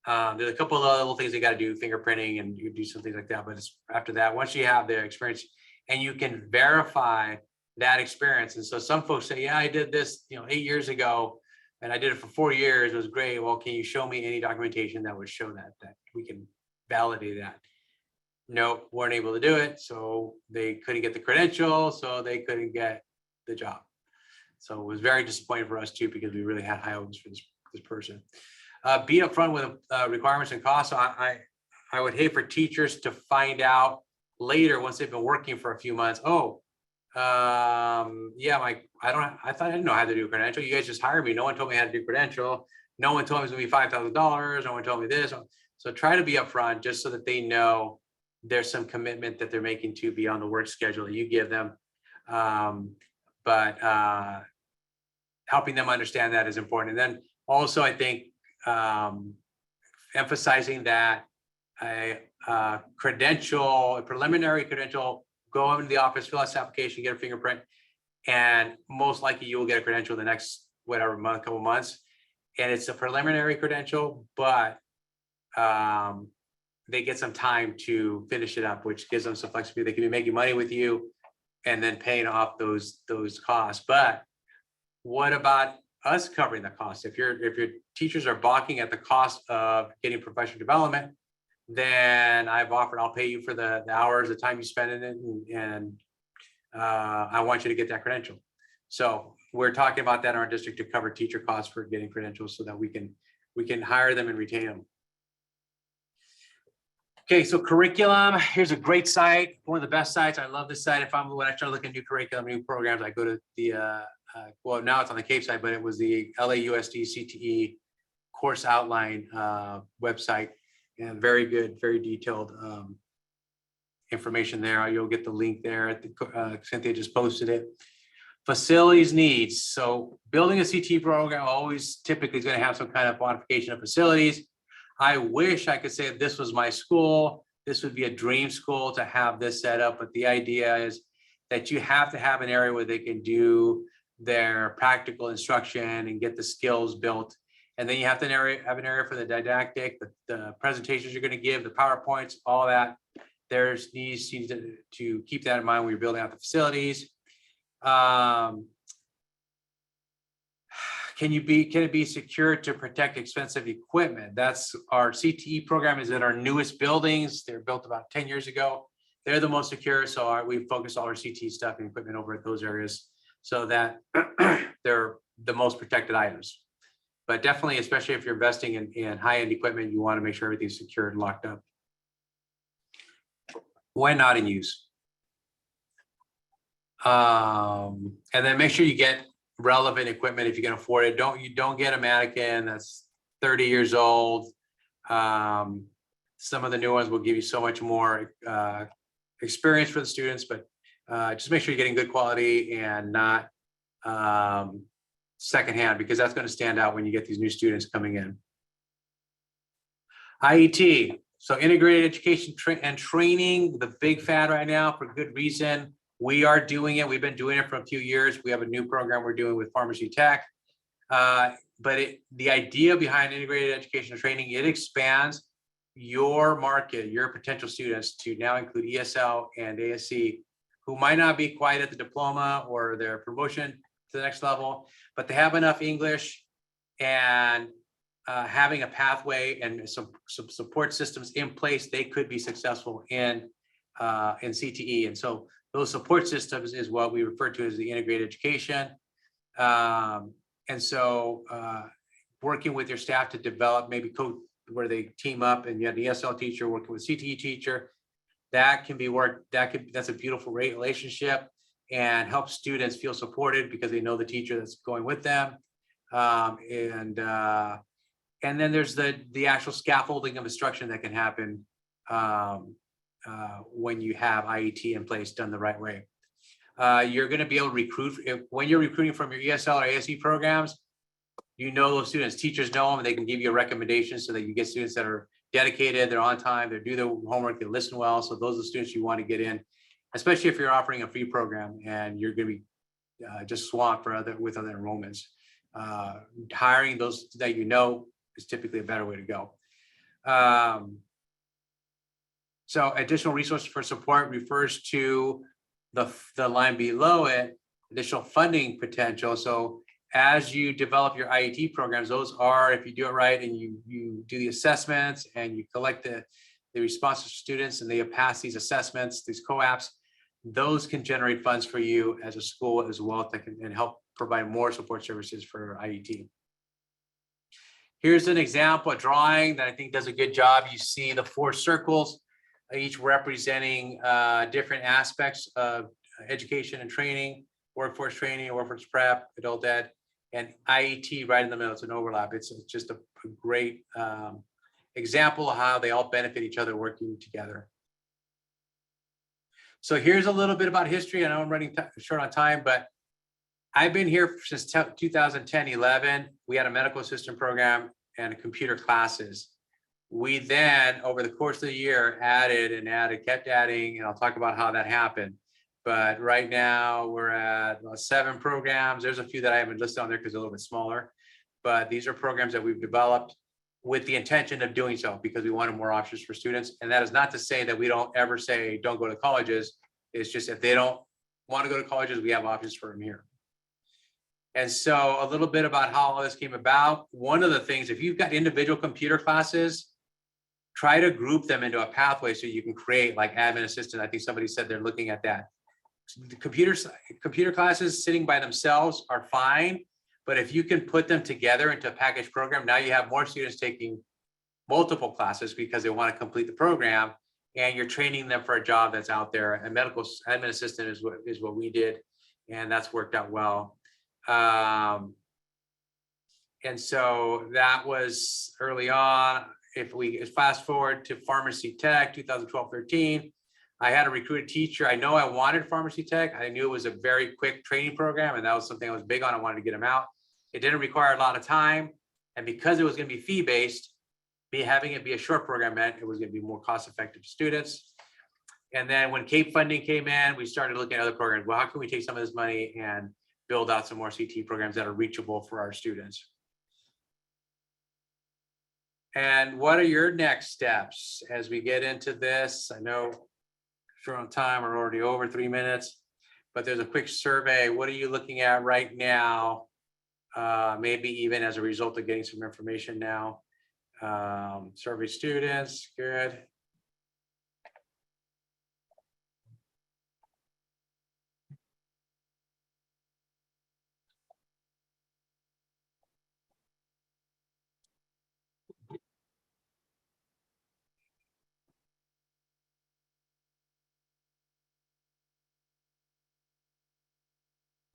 There's a couple of other little things they got to do, fingerprinting, and you do some things like that. But it's after that, once you have the experience and you can verify that experience. And so some folks say, yeah, I did this, 8 years ago, and I did it for 4 years. It was great. Well, can you show me any documentation that would show that we can validate that? No, weren't able to do it. So they couldn't get the credential, so they couldn't get the job. So it was very disappointing for us too, because we really had high hopes for this person. Be upfront with requirements and costs. So I would hate for teachers to find out later once they've been working for a few months. Oh, yeah, I thought I didn't know how to do a credential. You guys just hired me. No one told me how to do credential. No one told me it's gonna be $5,000. No one told me this. So try to be upfront just so that they know there's some commitment that they're making to beyond the work schedule that you give them. But helping them understand that is important. And then also, I think emphasizing that a preliminary credential, go into the office, fill out this application, get a fingerprint, and most likely you will get a credential the next whatever month, couple months. And it's a preliminary credential, but they get some time to finish it up, which gives them some flexibility. They can be making money with you and then paying off those costs. But what about us covering the cost? If your teachers are balking at the cost of getting professional development, then I'll pay you for the hours, the time you spend in it, and I want you to get that credential. So we're talking about that in our district to cover teacher costs for getting credentials so that we can hire them and retain them. Okay, so curriculum, here's a great site, one of the best sites. I love this site. When I start looking at new curriculum, new programs, I go to the, well, now it's on the Cape site, but it was the LAUSD CTE course outline website, and very good, very detailed information there. You'll get the link there. Cynthia just posted it. Facilities needs. So building a CTE program always typically is going to have some kind of modification of facilities. I wish I could say this was my school. This would be a dream school to have this set up, but the idea is that you have to have an area where they can do their practical instruction and get the skills built. And then you have to have an area for the didactic, the presentations you're going to give, the PowerPoints, all that. There's needs to keep that in mind when you're building out the facilities. Can it be secure to protect expensive equipment? That's our CTE program is in our newest buildings. They're built about 10 years ago. They're the most secure. So we focus all our CTE stuff and equipment over at those areas so that they're the most protected items. But definitely, especially if you're investing in high-end equipment, you want to make sure everything's secured and locked up. When not in use. And then make sure you get relevant equipment if you can afford it. Don't get a mannequin that's 30 years old. Some of the new ones will give you so much more experience for the students, but just make sure you're getting good quality and not secondhand, because that's going to stand out when you get these new students coming in. IET, so integrated education and training, the big fad right now for good reason. We are doing it. We've been doing it for a few years. We have a new program we're doing with Pharmacy Tech. But the idea behind integrated education and training, it expands your market, your potential students to now include ESL and ASC, who might not be quite at the diploma or their promotion to the next level, but they have enough English and having a pathway and some support systems in place, they could be successful in CTE. And so those support systems is what we refer to as the integrated education. And so working with your staff to develop maybe code where they team up and you have the ESL teacher working with CTE teacher, that can be worked. That's a beautiful relationship and help students feel supported because they know the teacher that's going with them. And then there's the actual scaffolding of instruction that can happen when you have IET in place done the right way. You're going to be able to recruit when you're recruiting from your ESL or ASE programs. You know those students, teachers know them, and they can give you a recommendation so that you get students that are dedicated, they're on time, they do their homework, they listen well. So those are the students you want to get in, especially if you're offering a free program and you're going to be just swamped with other enrollments. Hiring those that you know is typically a better way to go. So additional resources for support refers to the line below it, additional funding potential. So as you develop your IET programs, those are, if you do it right and you do the assessments and you collect the responses to students and they have passed these assessments, these co-aps, those can generate funds for you as a school as well that can and help provide more support services for IET. Here's an example, a drawing that I think does a good job. You see the 4 circles, each representing different aspects of education and training, workforce training, workforce prep, adult ed, and IET right in the middle. It's an overlap. It's just a great example of how they all benefit each other working together. So here's a little bit about history. I know I'm running short on time, but I've been here since 2010, 11. We had a medical assistant program and computer classes. We then, over the course of the year, added and added, kept adding, and I'll talk about how that happened. But right now we're at 7 programs. There's a few that I haven't listed on there because they're a little bit smaller. But these are programs that we've developed with the intention of doing so because we wanted more options for students. And that is not to say that we don't ever say don't go to colleges. It's just if they don't want to go to colleges, we have options for them here. And so a little bit about how all this came about. One of the things, if you've got individual computer classes, try to group them into a pathway so you can create like admin assistant. I think somebody said they're looking at that. The computer classes sitting by themselves are fine, but if you can put them together into a package program, now you have more students taking multiple classes because they want to complete the program, and you're training them for a job that's out there. And medical admin assistant is what we did, and that's worked out well. And so that was early on. If we fast forward to pharmacy tech, 2012-13, I had a recruited teacher. I know I wanted pharmacy tech. I knew it was a very quick training program, and that was something I was big on. I wanted to get them out. It didn't require a lot of time. And because it was going to be fee-based, having it be a short program meant it was going to be more cost-effective to students. And then when CAPE funding came in, we started looking at other programs. Well, how can we take some of this money and build out some more CTE programs that are reachable for our students? And what are your next steps as we get into this? I know short on time, we're already over 3 minutes, but there's a quick survey. What are you looking at right now? Maybe even as a result of getting some information now. Survey students, good.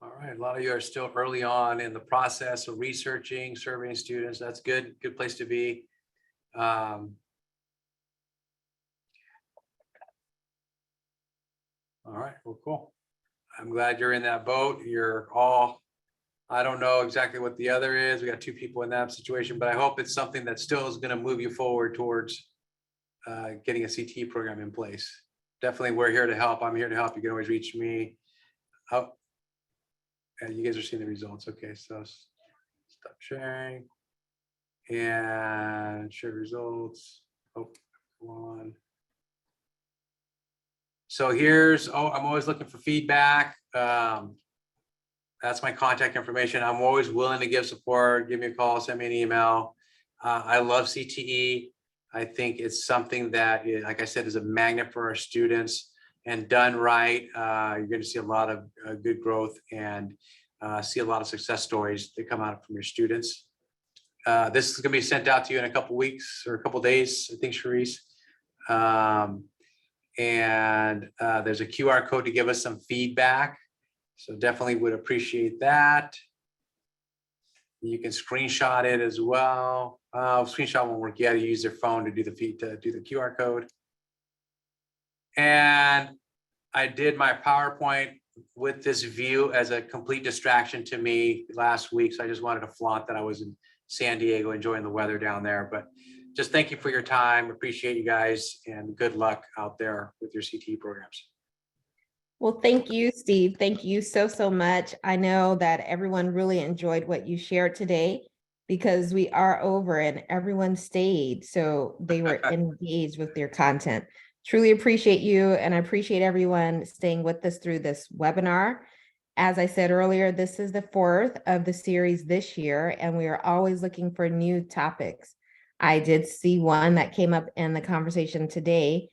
All right, a lot of you are still early on in the process of researching, surveying students. That's good, good place to be. All right, well, cool. I'm glad you're in that boat. You're all, I don't know exactly what the other is. We got 2 people in that situation, but I hope it's something that still is going to move you forward towards getting a CTE program in place. Definitely, we're here to help. I'm here to help. You can always reach me. Oh, and you guys are seeing the results. Okay, so stop sharing and share results. Oh, come on. So here's, I'm always looking for feedback. That's my contact information. I'm always willing to give support. Give me a call, send me an email. I love CTE. I think it's something that, like I said, is a magnet for our students, and done right, you're going to see a lot of good growth and see a lot of success stories that come out from your students. This is going to be sent out to you in a couple weeks or a couple days, I think, Charisse. And there's a QR code to give us some feedback. So definitely would appreciate that. You can screenshot it as well. Screenshot won't work. You got to use their phone to do the QR code. And I did my PowerPoint with this view as a complete distraction to me last week. So I just wanted to flaunt that I was in San Diego enjoying the weather down there. But just thank you for your time. Appreciate you guys, and good luck out there with your CTE programs. Well, thank you, Steve. Thank you so much. I know that everyone really enjoyed what you shared today because we are over and everyone stayed. So they were engaged with their content. Truly appreciate you, and I appreciate everyone staying with us through this webinar. As I said earlier, this is the 4th of the series this year, and we are always looking for new topics. I did see one that came up in the conversation today.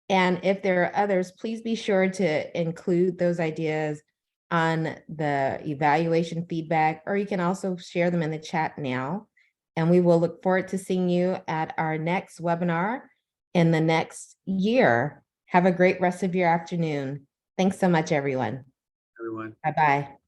And if there are others, please be sure to include those ideas on the evaluation feedback, or you can also share them in the chat now. And we will look forward to seeing you at our next webinar in the next year. Have a great rest of your afternoon. Thanks so much, everyone. Everyone. Bye-bye.